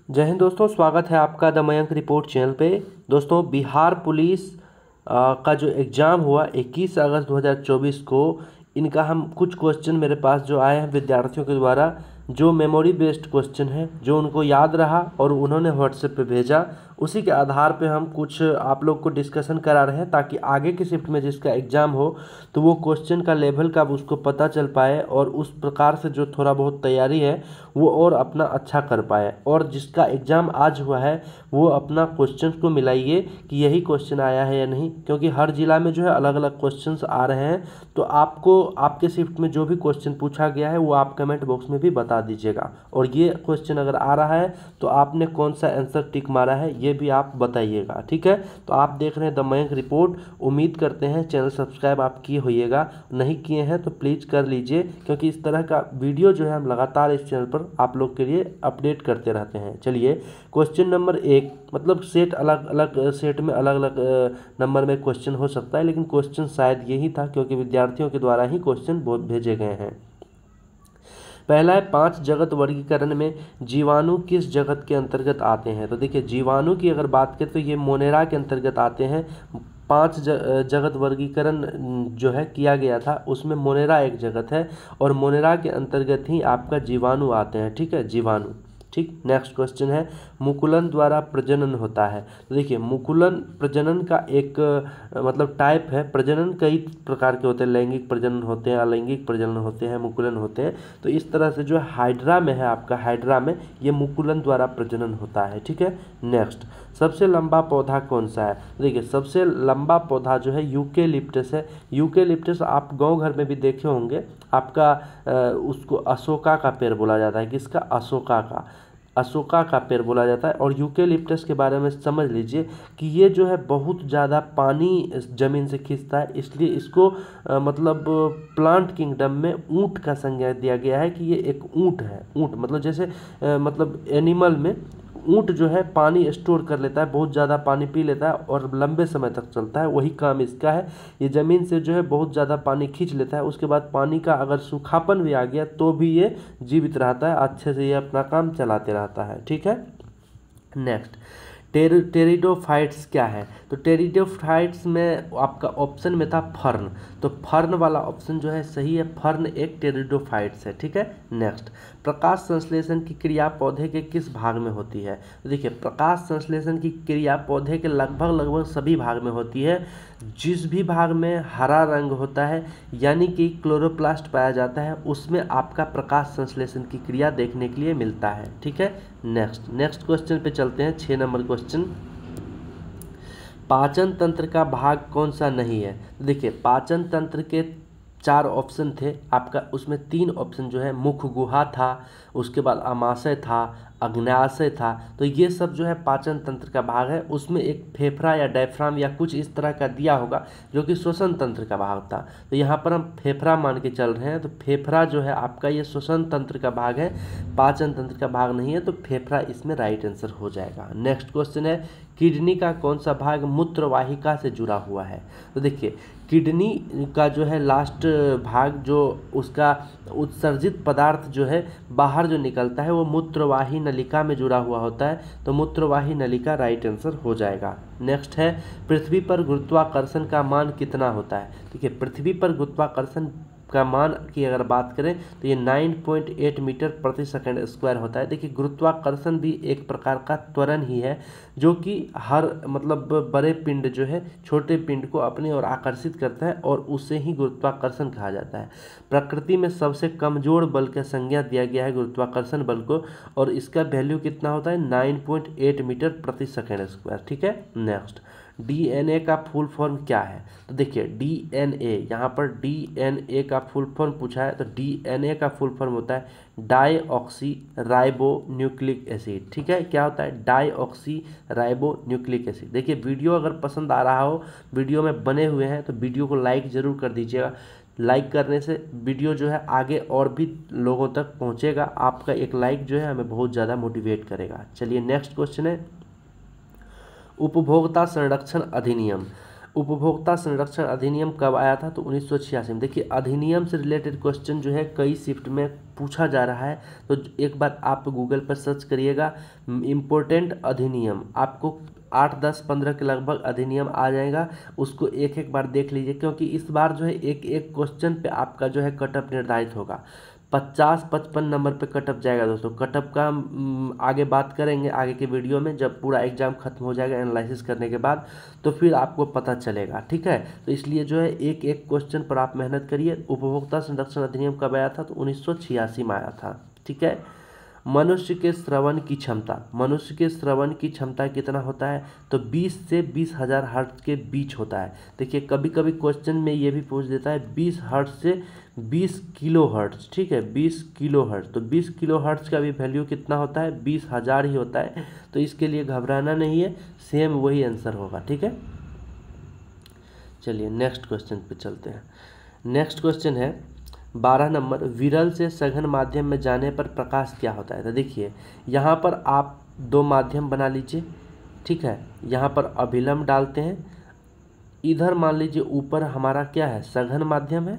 जय हिंद दोस्तों, स्वागत है आपका द मयंक रिपोर्ट चैनल पे। दोस्तों, बिहार पुलिस का जो एग्ज़ाम हुआ 21 अगस्त 2024 को, इनका हम कुछ क्वेश्चन मेरे पास जो आए हैं विद्यार्थियों के द्वारा, जो मेमोरी बेस्ड क्वेश्चन है, जो उनको याद रहा और उन्होंने व्हाट्सएप पे भेजा, उसी के आधार पे हम कुछ आप लोग को डिस्कशन करा रहे हैं, ताकि आगे की शिफ्ट में जिसका एग्ज़ाम हो तो वो क्वेश्चन का लेवल का उसको पता चल पाए और उस प्रकार से जो थोड़ा बहुत तैयारी है वो और अपना अच्छा कर पाए। और जिसका एग्ज़ाम आज हुआ है वो अपना क्वेश्चन को मिलाइए कि यही क्वेश्चन आया है या नहीं, क्योंकि हर जिला में जो है अलग अलग क्वेश्चंस आ रहे हैं। तो आपको आपके शिफ्ट में जो भी क्वेश्चन पूछा गया है वो आप कमेंट बॉक्स में भी बता दीजिएगा, और ये क्वेश्चन अगर आ रहा है तो आपने कौन सा आंसर टिक मारा है ये भी आप बताइएगा, ठीक है। तो आप देख रहे हैं द मयंक रिपोर्ट। उम्मीद करते हैं चैनल सब्सक्राइब आप किए होइएगा, नहीं किए हैं तो प्लीज़ कर लीजिए, क्योंकि इस तरह का वीडियो जो है हम लगातार इस चैनल पर आप लोग के लिए अपडेट करते रहते हैं। चलिए, क्वेश्चन नंबर 1, मतलब सेट अलग अलग सेट में अलग अलग नंबर में क्वेश्चन हो सकता है, लेकिन क्वेश्चन शायद यही था क्योंकि विद्यार्थियों के द्वारा ही क्वेश्चन भेजे गए हैं। पहला है 5 जगत वर्गीकरण में जीवाणु किस जगत के अंतर्गत आते हैं। तो देखिए, जीवाणु की अगर बात करें तो ये मोनेरा के अंतर्गत आते हैं। 5 जगत वर्गीकरण जो है किया गया था, उसमें मोनेरा एक जगत है और मोनेरा के अंतर्गत ही आपका जीवाणु आते हैं, ठीक है, जीवाणु। ठीक, नेक्स्ट क्वेश्चन है, मुकुलन द्वारा प्रजनन होता है। तो देखिए, मुकुलन प्रजनन का एक मतलब टाइप है। प्रजनन कई प्रकार के होते हैं, लैंगिक प्रजनन होते हैं, अलैंगिक प्रजनन होते हैं, मुकुलन होते हैं। तो इस तरह से जो है हाइड्रा में है, आपका हाइड्रा में ये मुकुलन द्वारा प्रजनन होता है, ठीक है। नेक्स्ट, सबसे लंबा पौधा कौन सा है। देखिए, सबसे लंबा पौधा जो है यूकेलिप्टस है। यूकेलिप्टस आप गांव घर में भी देखे होंगे, आपका उसको अशोका का पेड़ बोला जाता है। किसका? अशोका का। अशोका का पेड़ बोला जाता है। और यूकेलिप्टस के बारे में समझ लीजिए कि ये जो है बहुत ज़्यादा पानी ज़मीन से खींचता है, इसलिए इसको मतलब प्लांट किंगडम में ऊंट का संज्ञा दिया गया है कि ये एक ऊंट है। ऊंट मतलब जैसे मतलब एनिमल में ऊंट जो है पानी स्टोर कर लेता है, बहुत ज़्यादा पानी पी लेता है और लंबे समय तक चलता है, वही काम इसका है। ये ज़मीन से जो है बहुत ज़्यादा पानी खींच लेता है, उसके बाद पानी का अगर सूखापन भी आ गया तो भी ये जीवित रहता है, अच्छे से ये अपना काम चलाते रहता है, ठीक है। नेक्स्ट, टेरिडोफाइट्स क्या है। तो टेरिडोफाइट्स में आपका ऑप्शन में था फर्न, तो फर्न वाला ऑप्शन जो है सही है। फर्न एक टेरिडोफाइट्स है, ठीक है। नेक्स्ट, प्रकाश संश्लेषण की क्रिया पौधे के किस भाग में होती है। तो देखिए, प्रकाश संश्लेषण की क्रिया पौधे के लगभग सभी भाग में होती है। जिस भी भाग में हरा रंग होता है यानी कि क्लोरोप्लास्ट पाया जाता है, उसमें आपका प्रकाश संश्लेषण की क्रिया देखने के लिए मिलता है, ठीक है। नेक्स्ट क्वेश्चन पे चलते हैं, 6 नंबर क्वेश्चन। पाचन तंत्र का भाग कौन सा नहीं है। तो देखिए, पाचन तंत्र के 4 ऑप्शन थे आपका, उसमें 3 ऑप्शन जो है मुख गुहा था, उसके बाद आमाशय था, अग्न्याशय था। तो ये सब जो है पाचन तंत्र का भाग है। उसमें एक फेफड़ा या डायफ्राम या कुछ इस तरह का दिया होगा जो कि श्वसन तंत्र का भाग था, तो यहाँ पर हम फेफड़ा मान के चल रहे हैं। तो फेफड़ा जो है आपका ये श्वसन तंत्र का भाग है, पाचन तंत्र का भाग नहीं है, तो फेफड़ा इसमें राइट आंसर हो जाएगा। नेक्स्ट क्वेश्चन है, किडनी का कौन सा भाग मूत्रवाहिका से जुड़ा हुआ है। तो देखिए, किडनी का जो है लास्ट भाग, जो उसका उत्सर्जित पदार्थ जो है बाहर जो निकलता है वो मूत्रवाही नलिका में जुड़ा हुआ होता है, तो मूत्रवाही नलिका राइट आंसर हो जाएगा। नेक्स्ट है, पृथ्वी पर गुरुत्वाकर्षण का मान कितना होता है। देखिए, पृथ्वी पर गुरुत्वाकर्षण का मान की अगर बात करें तो ये 9.8 मीटर प्रति सेकंड स्क्वायर होता है। देखिए, गुरुत्वाकर्षण भी एक प्रकार का त्वरण ही है, जो कि हर मतलब बड़े पिंड जो है छोटे पिंड को अपनी ओर आकर्षित करता है, और उसे ही गुरुत्वाकर्षण कहा जाता है। प्रकृति में सबसे कमजोर बल का संज्ञा दिया गया है गुरुत्वाकर्षण बल को, और इसका वैल्यू कितना होता है 9.8 मीटर प्रति सेकंड स्क्वायर, ठीक है। नेक्स्ट, डीएनए का फुल फॉर्म क्या है। तो देखिए, डीएनए, यहाँ पर डीएनए का फुल फॉर्म पूछा है, तो डीएनए का फुल फॉर्म होता है डाईऑक्सी राइबो न्यूक्लिक एसिड, ठीक है। क्या होता है? Deoxy ribo nucleic acid. देखिए, वीडियो अगर पसंद आ रहा हो, वीडियो में बने हुए हैं, तो वीडियो को लाइक ज़रूर कर दीजिएगा। लाइक करने से वीडियो जो है आगे और भी लोगों तक पहुँचेगा। आपका एक लाइक जो है हमें बहुत ज़्यादा मोटिवेट करेगा। चलिए, नेक्स्ट क्वेश्चन है, उपभोक्ता संरक्षण अधिनियम। उपभोक्ता संरक्षण अधिनियम कब आया था? तो 1986 में। देखिए अधिनियम से रिलेटेड क्वेश्चन जो है कई शिफ्ट में पूछा जा रहा है, तो एक बार आप गूगल पर सर्च करिएगा इम्पोर्टेंट अधिनियम, आपको 8, 10, 15 के लगभग अधिनियम आ जाएगा, उसको एक एक बार देख लीजिए, क्योंकि इस बार जो है एक एक क्वेश्चन पे आपका जो है कटअप निर्धारित होगा। 50-55 नंबर पे कटअप जाएगा दोस्तों। कटअप का हम आगे बात करेंगे आगे के वीडियो में, जब पूरा एग्जाम खत्म हो जाएगा एनालिसिस करने के बाद, तो फिर आपको पता चलेगा, ठीक है। तो इसलिए जो है एक एक क्वेश्चन पर आप मेहनत करिए। उपभोक्ता संरक्षण अधिनियम कब आया था? तो 1986 में आया था, ठीक है। मनुष्य के श्रवण की क्षमता, मनुष्य के श्रवण की क्षमता कितना होता है? तो 20 से 20,000 हर्ट्ज के बीच होता है। देखिए कभी कभी क्वेश्चन में ये भी पूछ देता है 20 हर्ट्ज से 20 किलो हर्ट्ज, ठीक है, 20 किलो हर्ट्ज। तो 20 किलो हर्ट्ज का भी वैल्यू कितना होता है? 20,000 ही होता है। तो इसके लिए घबराना नहीं है, सेम वही आंसर होगा, ठीक है। चलिए नेक्स्ट क्वेश्चन पे चलते हैं। नेक्स्ट क्वेश्चन है 12 नंबर, विरल से सघन माध्यम में जाने पर प्रकाश क्या होता है? तो देखिए यहाँ पर आप दो माध्यम बना लीजिए, ठीक है। यहाँ पर अभिलंब डालते हैं, इधर मान लीजिए ऊपर हमारा क्या है? सघन माध्यम है।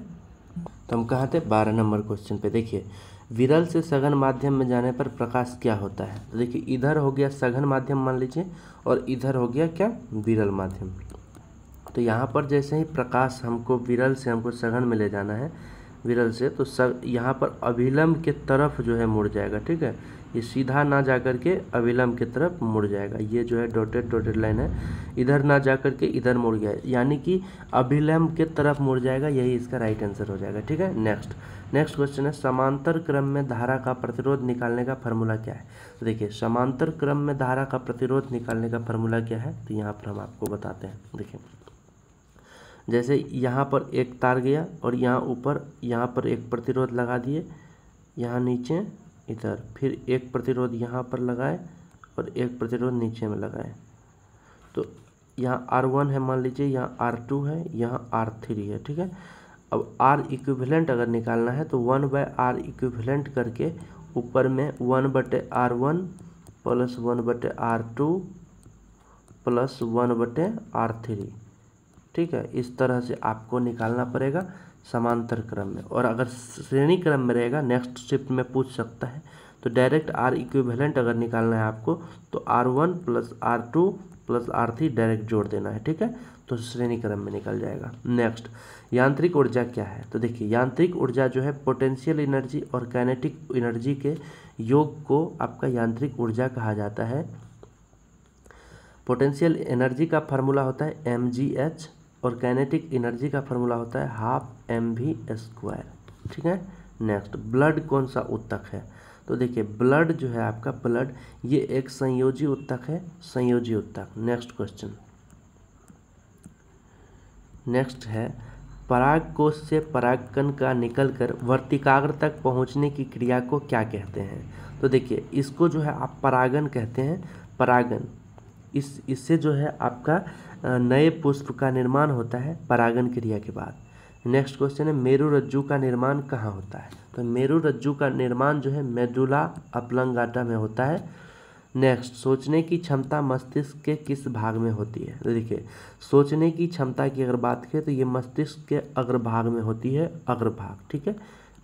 तो हम कहाँ थे? 12 नंबर क्वेश्चन पे। देखिए विरल से सघन माध्यम में जाने पर प्रकाश क्या होता है? तो देखिए इधर हो गया सघन माध्यम मान लीजिए, और इधर हो गया क्या? विरल माध्यम। तो यहाँ पर जैसे ही प्रकाश हमको विरल से हमको सघन में ले जाना है, विरल से, तो यहाँ पर अभिलंब के तरफ जो है मुड़ जाएगा, ठीक है। ये सीधा ना जा कर के अभिलंब की तरफ मुड़ जाएगा। ये जो है डॉटेड लाइन है, इधर ना जा कर के इधर मुड़ गया, यानी कि अभिलंब के तरफ मुड़ जाएगा। यही इसका राइट आंसर हो जाएगा, ठीक है। नेक्स्ट क्वेश्चन है समांतर क्रम में धारा का प्रतिरोध निकालने का फॉर्मूला क्या है? तो देखिए समांतर क्रम में धारा का प्रतिरोध निकालने का फॉर्मूला क्या है? तो यहाँ पर हम आपको बताते हैं। देखिए जैसे यहाँ पर एक तार गया और यहाँ ऊपर यहाँ पर एक प्रतिरोध लगा दिए, यहाँ नीचे इधर, फिर एक प्रतिरोध यहाँ पर लगाए और एक प्रतिरोध नीचे में लगाए। तो यहाँ R1 है मान लीजिए, यहाँ R2 है, यहाँ R3 है, ठीक है। अब R इक्विवेलेंट अगर निकालना है तो 1/R इक्विवेलेंट करके ऊपर में 1/R1 plus 1/R2 plus 1/R3, ठीक है। इस तरह से आपको निकालना पड़ेगा समांतर क्रम में। और अगर श्रेणी क्रम में रहेगा, नेक्स्ट शिफ्ट में पूछ सकता है, तो डायरेक्ट R इक्विवेलेंट अगर निकालना है आपको तो R1 plus R2 plus R3 direct जोड़ देना है, ठीक है। तो श्रेणी क्रम में निकल जाएगा। नेक्स्ट यांत्रिक ऊर्जा क्या है? तो देखिए यांत्रिक ऊर्जा जो है पोटेंशियल एनर्जी और काइनेटिक एनर्जी के योग को आपका यांत्रिक ऊर्जा कहा जाता है। पोटेंशियल एनर्जी का फार्मूला होता है mgh और काइनेटिक एनर्जी का फार्मूला होता है 12mv², ठीक है। नेक्स्ट ब्लड कौन सा उत्तक है? तो देखिए ब्लड जो है आपका, ब्लड ये एक संयोजी उत्तक है, संयोजी उत्तक। नेक्स्ट क्वेश्चन, नेक्स्ट है पराग कोश से परागकण का निकलकर वर्तिकाग्र तक पहुंचने की क्रिया को क्या कहते हैं? तो देखिए इसको जो है आप परागन कहते हैं, परागन। इससे जो है आपका नए पुष्प का निर्माण होता है परागन क्रिया के बाद। नेक्स्ट क्वेश्चन है मेरुरज्जु का निर्माण कहाँ होता है? तो मेरुरज्जु का निर्माण जो है मेडुला ऑब्लंगाटा में होता है। नेक्स्ट सोचने की क्षमता मस्तिष्क के किस भाग में होती है? तो देखिए सोचने की क्षमता की अगर बात करें तो ये मस्तिष्क के अग्रभाग में होती है, अग्रभाग, ठीक है।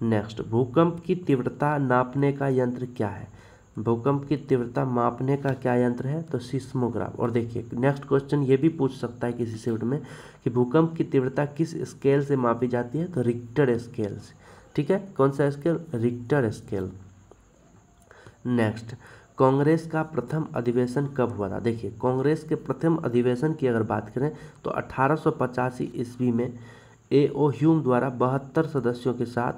नेक्स्ट भूकंप की तीव्रता नापने का यंत्र क्या है? भूकंप की तीव्रता मापने का क्या यंत्र है? तो सिस्मोग्राफ। और देखिए नेक्स्ट क्वेश्चन ये भी पूछ सकता है किसी शिफ्ट में कि भूकंप की तीव्रता किस स्केल से मापी जाती है? तो रिक्टर स्केल से, ठीक है। कौन सा scale? Richter scale. Next Congress का प्रथम अधिवेशन कब हुआ था? देखिए कांग्रेस के प्रथम अधिवेशन की अगर बात करें तो 1885 ईस्वी में A.O. ह्यूम द्वारा 72 सदस्यों के साथ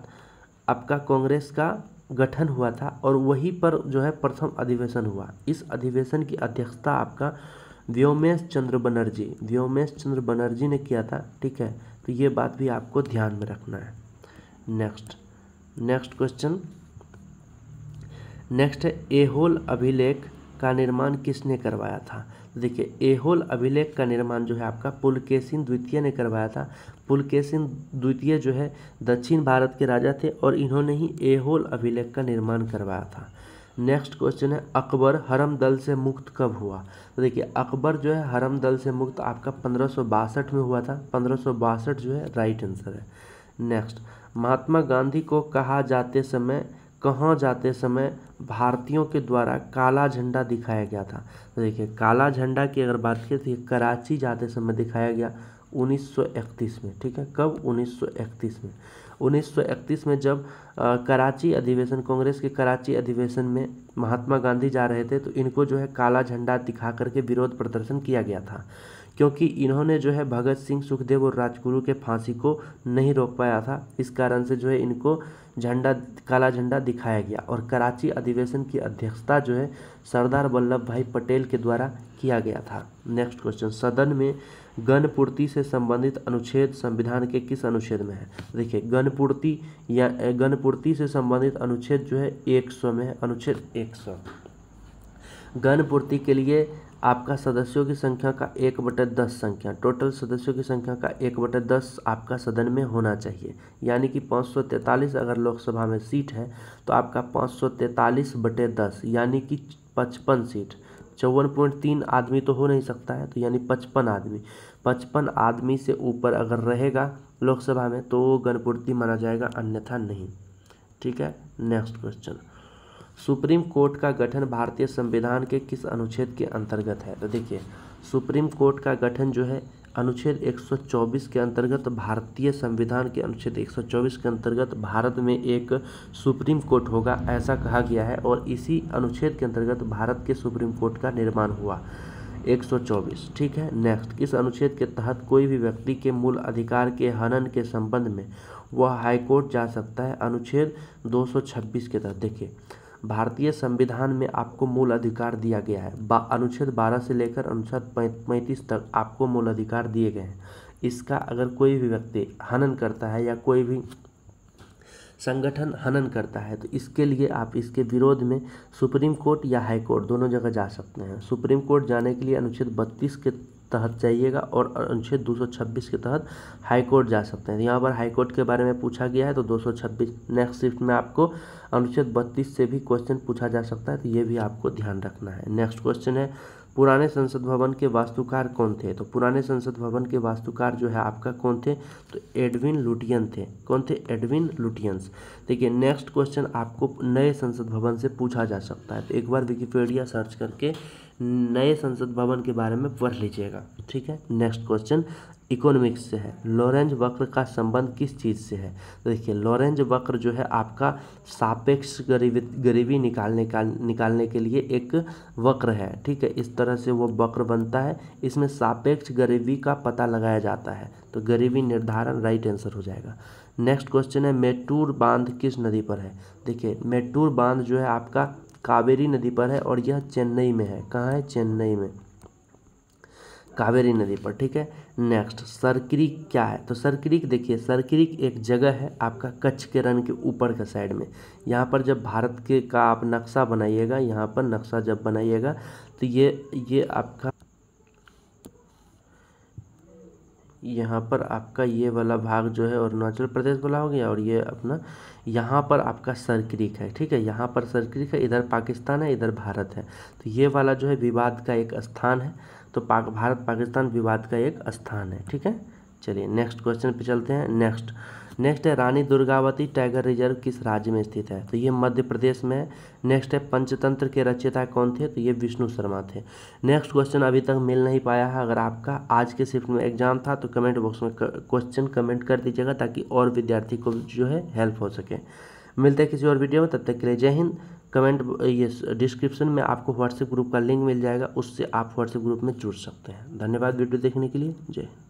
आपका कांग्रेस का गठन हुआ था और वहीं पर जो है प्रथम अधिवेशन हुआ। इस अधिवेशन की अध्यक्षता आपका व्योमेश चंद्र बनर्जी ने किया था, ठीक है। तो ये बात भी आपको ध्यान में रखना है। नेक्स्ट क्वेश्चन, नेक्स्ट है एहोल अभिलेख का निर्माण किसने करवाया था? देखिए एहोल अभिलेख का निर्माण जो है आपका पुलकेशिन द्वितीय ने करवाया था। पुलकेशिन द्वितीय जो है दक्षिण भारत के राजा थे और इन्होंने ही एहोल अभिलेख का निर्माण करवाया था। नेक्स्ट क्वेश्चन है अकबर हरम दल से मुक्त कब हुआ। तो देखिए अकबर जो है हरम दल से मुक्त आपका 1562 में हुआ था। 1562 जो है राइट आंसर है। नेक्स्ट, महात्मा गांधी को कहाँ जाते समय भारतीयों के द्वारा काला झंडा दिखाया गया था। तो देखिए काला झंडा की अगर बात करें तो ये कराची जाते समय दिखाया गया 1931 में। ठीक है, कब? 1931 में। 1931 में जब कराची अधिवेशन, कांग्रेस के कराची अधिवेशन में महात्मा गांधी जा रहे थे तो इनको जो है काला झंडा दिखा करके विरोध प्रदर्शन किया गया था, क्योंकि इन्होंने जो है भगत सिंह, सुखदेव और राजगुरु के फांसी को नहीं रोक पाया था। इस कारण से जो है इनको काला झंडा दिखाया गया। और कराची अधिवेशन की अध्यक्षता जो है सरदार वल्लभ भाई पटेल के द्वारा किया गया था। नेक्स्ट क्वेश्चन, सदन में गणपूर्ति से संबंधित अनुच्छेद संविधान के किस अनुच्छेद में है। देखिए गणपूर्ति से संबंधित अनुच्छेद जो है 100 में है, अनुच्छेद 100। गणपूर्ति के लिए आपका सदस्यों की संख्या का 1/10 संख्या, टोटल सदस्यों की संख्या का 1/10 आपका सदन में होना चाहिए। यानी कि 543 अगर लोकसभा में सीट है तो आपका 543/10 यानी कि 55 सीट। 54.3 आदमी तो हो नहीं सकता है, तो यानी 55 आदमी से ऊपर अगर रहेगा लोकसभा में तो वो गणपूर्ति माना जाएगा, अन्यथा नहीं। ठीक है, नेक्स्ट क्वेश्चन, सुप्रीम कोर्ट का गठन भारतीय संविधान के किस अनुच्छेद के अंतर्गत है। तो देखिए सुप्रीम कोर्ट का गठन जो है अनुच्छेद 124 के अंतर्गत, भारतीय संविधान के अनुच्छेद 124 के अंतर्गत भारत में एक सुप्रीम कोर्ट होगा ऐसा कहा गया है, और इसी अनुच्छेद के अंतर्गत भारत के सुप्रीम कोर्ट का निर्माण हुआ 124। ठीक है, नेक्स्ट, इस अनुच्छेद के तहत कोई भी व्यक्ति के मूल अधिकार के हनन के संबंध में वह हाईकोर्ट जा सकता है। अनुच्छेद 226 के तहत देखिए भारतीय संविधान में आपको मूल अधिकार दिया गया है। अनुच्छेद 12 से लेकर अनुच्छेद 35 तक आपको मूल अधिकार दिए गए हैं। इसका अगर कोई भी व्यक्ति हनन करता है या कोई भी संगठन हनन करता है तो इसके लिए आप इसके विरोध में सुप्रीम कोर्ट या हाई कोर्ट दोनों जगह जा सकते हैं। सुप्रीम कोर्ट जाने के लिए अनुच्छेद 32 के तहत जाइएगा और अनुच्छेद 226 के तहत हाई कोर्ट जा सकते हैं। यहाँ पर हाई कोर्ट के बारे में पूछा गया है तो 226। नेक्स्ट शिफ्ट में आपको अनुच्छेद 32 से भी क्वेश्चन पूछा जा सकता है, तो ये भी आपको ध्यान रखना है। नेक्स्ट क्वेश्चन है पुराने संसद भवन के वास्तुकार कौन थे। तो पुराने संसद भवन के वास्तुकार जो है आपका कौन थे, तो एडविन लुटियन थे। कौन थे? Edwin Lutyens. देखिए नेक्स्ट क्वेश्चन आपको नए संसद भवन से पूछा जा सकता है, तो एक बार विकिपीडिया सर्च करके नए संसद भवन के बारे में पढ़ लीजिएगा। ठीक है, नेक्स्ट क्वेश्चन इकोनॉमिक्स से है, लॉरेंज वक्र का संबंध किस चीज़ से है। तो देखिए लॉरेंज वक्र जो है आपका सापेक्ष गरीबी निकालने के लिए एक वक्र है। ठीक है, इस तरह से वो वक्र बनता है, इसमें सापेक्ष गरीबी का पता लगाया जाता है, तो गरीबी निर्धारण राइट आंसर हो जाएगा। नेक्स्ट क्वेश्चन है मेट्टूर बांध किस नदी पर है। देखिए मेट्टूर बांध जो है आपका कावेरी नदी पर है और यह चेन्नई में है। कहाँ है? चेन्नई में, कावेरी नदी पर। ठीक है, नेक्स्ट सरक्रीक क्या है। तो सरक्रीक देखिए सरक्रीक एक जगह है आपका कच्छ के रण के ऊपर का साइड में। यहाँ पर जब भारत के का आप नक्शा बनाइएगा, यहाँ पर नक्शा जब बनाइएगा तो ये आपका यहाँ पर आपका ये वाला भाग जो है अरुणाचल प्रदेश वाला हो गया, और ये अपना यहाँ पर आपका सरक्रीक है। ठीक है, यहाँ पर सरक्रीक है, इधर पाकिस्तान है, इधर भारत है, तो ये वाला जो है विवाद का एक स्थान है, तो भारत पाकिस्तान विवाद का एक स्थान है। ठीक है, चलिए नेक्स्ट क्वेश्चन पे चलते हैं। नेक्स्ट है रानी दुर्गावती टाइगर रिजर्व किस राज्य में स्थित है। तो ये मध्य प्रदेश में है। नेक्स्ट है पंचतंत्र के रचयिता कौन थे। तो ये विष्णु शर्मा थे। नेक्स्ट क्वेश्चन अभी तक मिल नहीं पाया है, अगर आपका आज के शिफ्ट में एग्जाम था तो कमेंट बॉक्स में क्वेश्चन कमेंट कर दीजिएगा ताकि और विद्यार्थी को जो है हेल्प हो सके। मिलते हैं किसी और वीडियो में, तब तक के लिए जय हिंद। कमेंट ये डिस्क्रिप्शन में आपको व्हाट्सएप ग्रुप का लिंक मिल जाएगा, उससे आप व्हाट्सएप ग्रुप में जुड़ सकते हैं। धन्यवाद वीडियो देखने के लिए, जय हिंद।